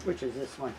Which is this one?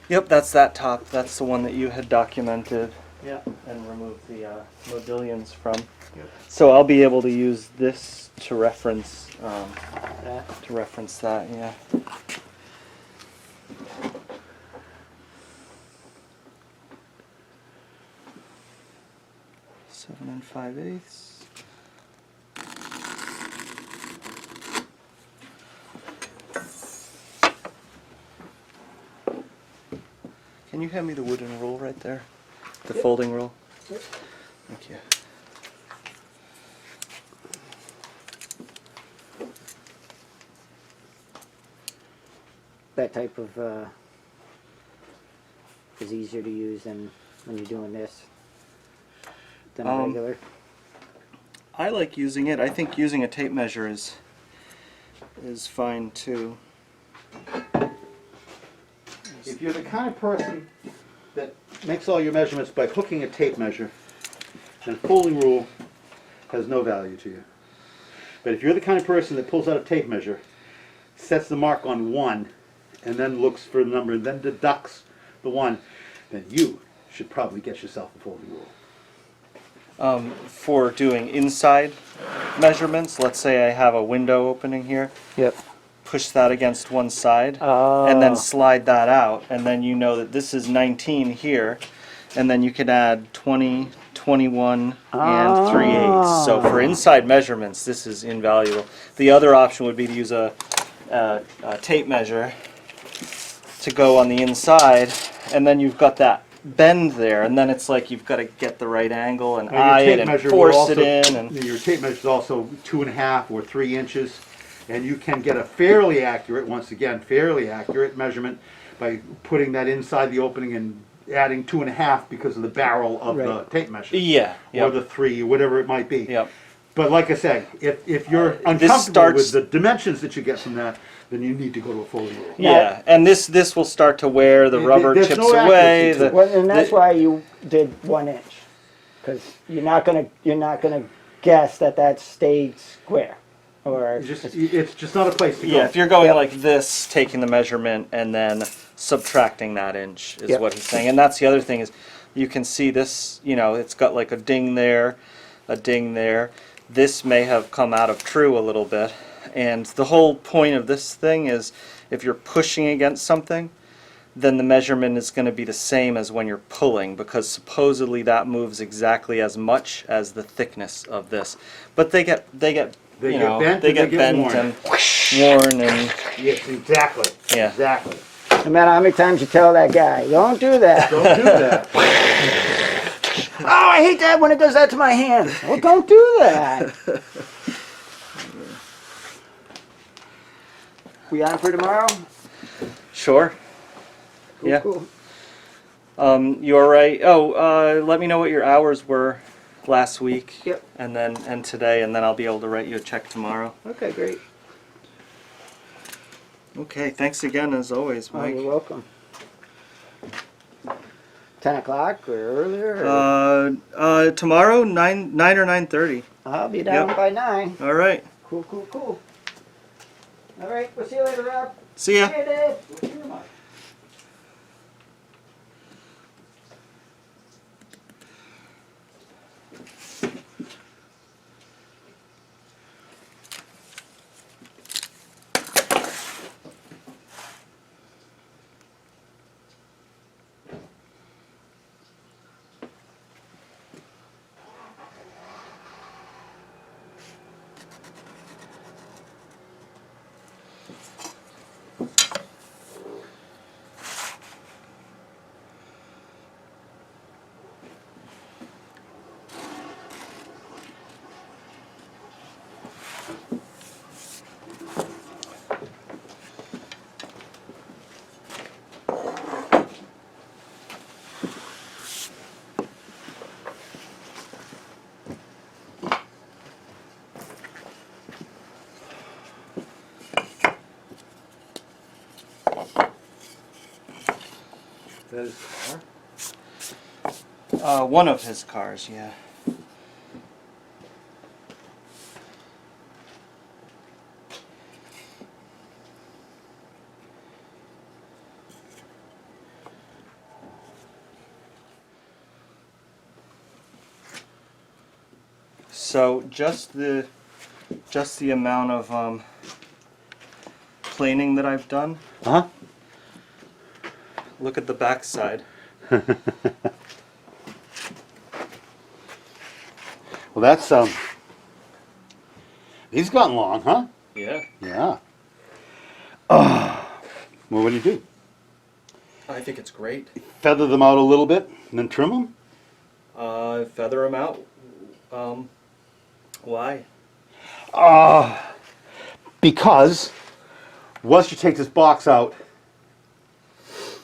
Yep, that's that top. That's the one that you had documented Yeah. and removed the modillions from. Yep. So I'll be able to use this to reference That. yeah. Seven and 5/8. Can you hand me the wooden rule right there? The folding rule? Yep. Thank you. That type of is easier to use than when you're doing this than a regular. I like using it. I think using a tape measure is fine too. If you're the kind of person that makes all your measurements by hooking a tape measure, then folding rule has no value to you. But if you're the kind of person that pulls out a tape measure, sets the mark on 1, and then looks for the number, and then deducts the 1, then you should probably get yourself a folding rule. For doing inside measurements, let's say I have a window opening here. Yep. Push that against one side and then slide that out, and then you know that this is 19 here, and then you can add 20, 21 and 3/8. So for inside measurements, this is invaluable. The other option would be to use a tape measure to go on the inside, and then you've got that bend there, and then it's like you've got to get the right angle and eye it and force it in. And your tape measure is also 2.5 or 3 inches, and you can get a fairly accurate, once again, fairly accurate measurement by putting that inside the opening and adding 2.5 because of the barrel of the tape measure. Yeah. Or the 3, whatever it might be. Yep. But like I said, if you're uncomfortable with the dimensions that you get from that, then you need to go to a folding rule. Yeah, and this will start to wear, the rubber There's chips no away. accuracy to it. Well, and that's why you did 1 inch, because you're not gonna guess that that stayed square, or It's just not a place to go. Yeah, if you're going like this, taking the measurement and then subtracting that inch is what he's saying. And that's the other thing is, you can see this, you know, it's got like a ding there, a ding there. This may have come out of true a little bit. And the whole point of this thing is, if you're pushing against something, then the measurement is going to be the same as when you're pulling, because supposedly that moves exactly as much as the thickness of this. But they get bent and worn and Yes, exactly. Yeah. Exactly. no matter how many times you tell that guy, don't do that. Don't do that. Oh, I hate that when it does that to my hand. Well, don't do that. We on for tomorrow? Sure. Cool, Yeah. Cool. You all right? Oh, let me know what your hours were last week. Yep. And today, and then I'll be able to write you a check tomorrow. Okay, great. Okay. Thanks again, as always, Oh, Mike. you're welcome. 10 o'clock or earlier? Or? Tomorrow, 9 or 9:30. I'll be down by 9. All right. Cool. All right, we'll see you later, Rob. See ya. Hey, Dave. Thank you very much. That is the car? One of his cars, yeah. So just the amount of planing that I've done. Uh-huh. Look at the back side. Well, that's, he's gotten long, huh? Yeah. Yeah. Well, what do you do? I think it's great. Feather them out a little bit and then trim them? Feather them out. Why? Because once you take this box out,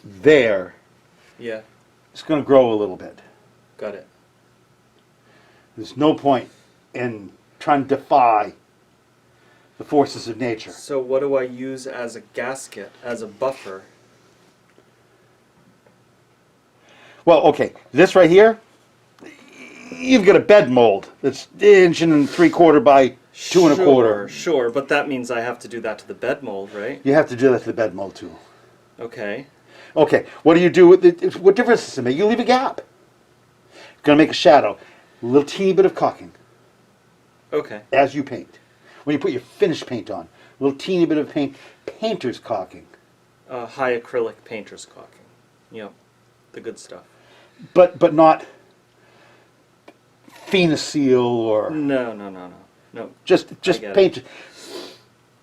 there, Yeah. it's going to grow a little bit. Got it. There's no point in trying to defy the forces of nature. So what do I use as a gasket, as a buffer? Well, okay, this right here, you've got a bed mold that's 1.75 inches by 2.25. Sure, but that means I have to do that to the bed mold, right? You have to do that to the bed mold too. Okay. Okay, what do you do with it? What difference does it make? You leave a gap. Going to make a shadow. A little teeny bit of caulking Okay. as you paint. When you put your finished paint on, a little teeny bit of paint, painter's caulking. High acrylic painter's caulking. Yep. The good stuff. But not Phoenaceal or No. just get it. paint.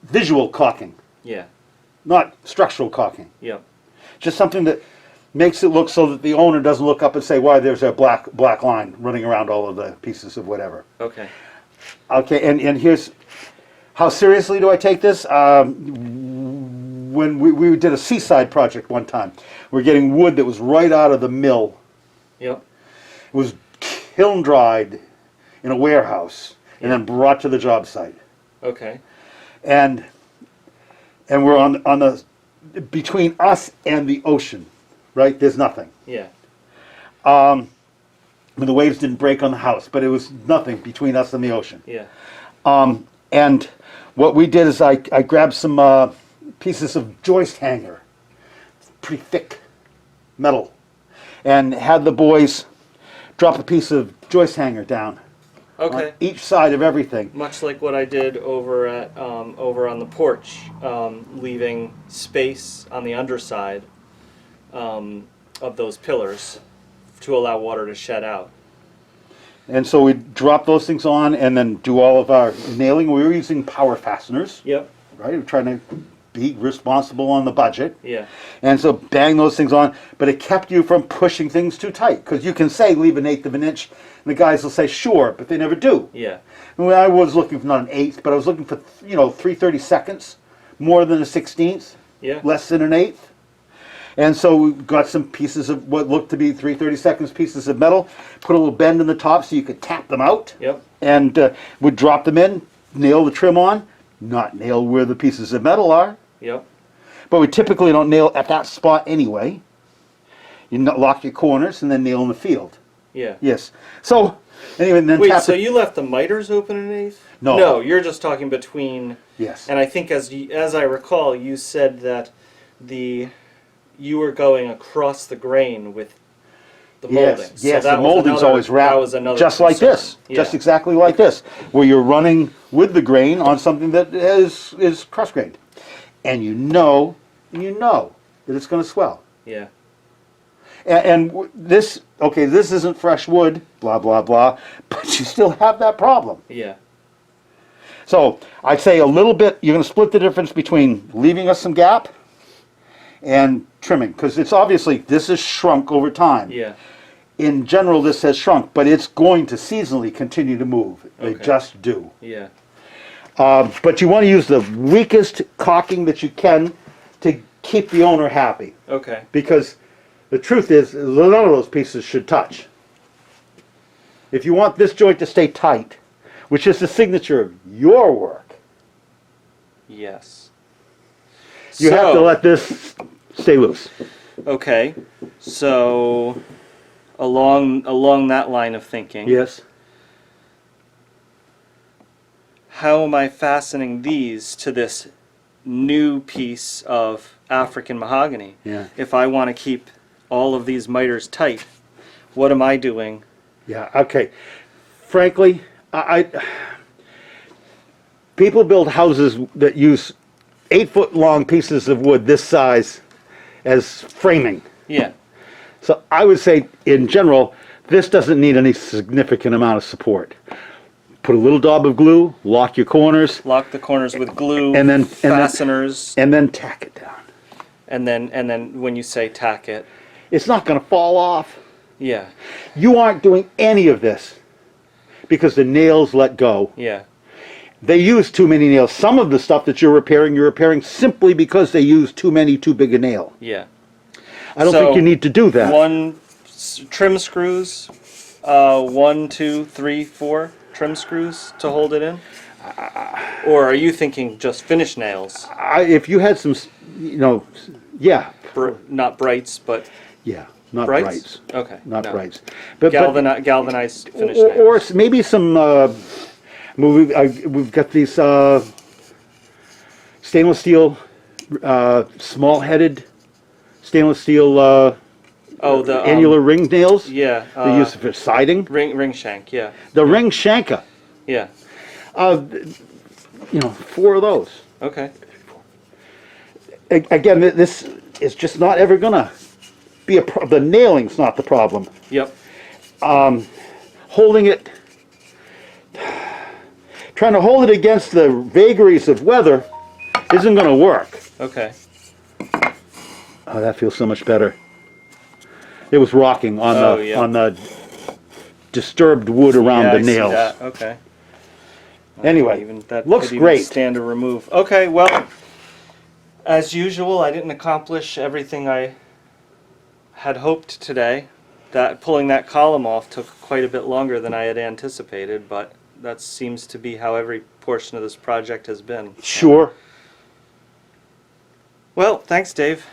Visual caulking, Yeah. not structural caulking. Yep. Just something that makes it look so that the owner doesn't look up and say, why, there's a black line running around all of the pieces of whatever. Okay. Okay, and here's, how seriously do I take this? When we did a seaside project one time, we're getting wood that was right out of the mill. Yep. It was kiln dried in a warehouse and then brought to the job site. Okay. And we're on the, between us and the ocean, right? There's nothing. Yeah. The waves didn't break on the house, but it was nothing between us and the ocean. Yeah. And what we did is I grabbed some pieces of joist hanger, pretty thick metal, and had the boys drop a piece of joist hanger down Okay. on each side of everything. Much like what I did over at over on the porch, leaving space on the underside of those pillars to allow water to shed out. And so we drop those things on and then do all of our nailing. We were using power fasteners, Yep. right? We're trying to be responsible on the budget. Yeah. And so bang those things on, but it kept you from pushing things too tight. Because you can say leave 1/8 of an inch, and the guys will say sure, but they never do. Yeah. And I was looking for not 1/8, but I was looking for 3/32, more than a 1/16, Yeah. less than 1/8. And so we got some pieces of what looked to be 3/32 pieces of metal, put a little bend in the top so you could tap them out, Yep. and would drop them in, nail the trim on, not nail where the pieces of metal are. Yep. But we typically don't nail at that spot anyway. You lock your corners and then nail in the field. Yeah. Yes. So, anyway, and then Wait, tap so it. you left the miters open an eighth? No. No, you're just talking between. Yes. And I think as I recall, you said that you were going across the grain with the molding. Yes, yes, So that the was molding's another- always wrapped That was another just like concern. this, just Yeah. exactly like this, where you're running with the grain on something that is cross-grained. And you know that it's going to swell. Yeah. And this, okay, this isn't fresh wood, blah, blah, blah, but you still have that problem. Yeah. So I'd say a little bit, you're going to split the difference between leaving us some gap and trimming, because it's obviously, this is shrunk over time. Yeah. In general, this has shrunk, but it's going to seasonally continue to move. They Okay. just do. Yeah. But you want to use the weakest caulking that you can to keep the owner happy. Okay. Because the truth is, none of those pieces should touch. If you want this joint to stay tight, which is the signature of your work, Yes. you have to let this stay loose. Okay. So along that line of thinking, Yes. how am I fastening these to this new piece of African mahogany? Yeah. If I want to keep all of these miters tight, what am I doing? Yeah, okay. Frankly, I people build houses that use 8-foot long pieces of wood this size as framing. Yeah. So I would say, in general, this doesn't need any significant amount of support. Put a little daub of glue, lock your corners, Lock the corners with glue, and then fasteners, and then tack it down. and then when you say tack it, It's not going to fall off. yeah, You aren't doing any of this because the nails let go. yeah, They use too many nails. Some of the stuff that you're repairing simply because they use too big a nail. yeah. I don't So, think you need to do that. Trim screws, 1, 2, 3, 4 trim screws to hold it in? Or are you thinking just finish nails? If you had some, yeah, Not brights, but yeah, not brights? brights. Okay. Not no. brights. But Galvanized finish or nails. maybe some. We've got these stainless steel, small-headed stainless steel The annular ring nails. Yeah. They use for siding. Ring shank, yeah. The ring shanka. Yeah. 4 of those. Okay. Again, this is just not ever gonna be the nailing's not the problem. Yep. Holding it, trying to hold it against the vagaries of weather isn't gonna work. Okay. Oh, that feels so much better. It was rocking on on the disturbed wood around Yeah, the I see nails. that. Okay. Anyway, That looks could even great. stand to remove. Okay, well, as usual, I didn't accomplish everything I had hoped today. Pulling that column off took quite a bit longer than I had anticipated, but that seems to be how every portion of this project has been. Sure. Well, thanks, Dave.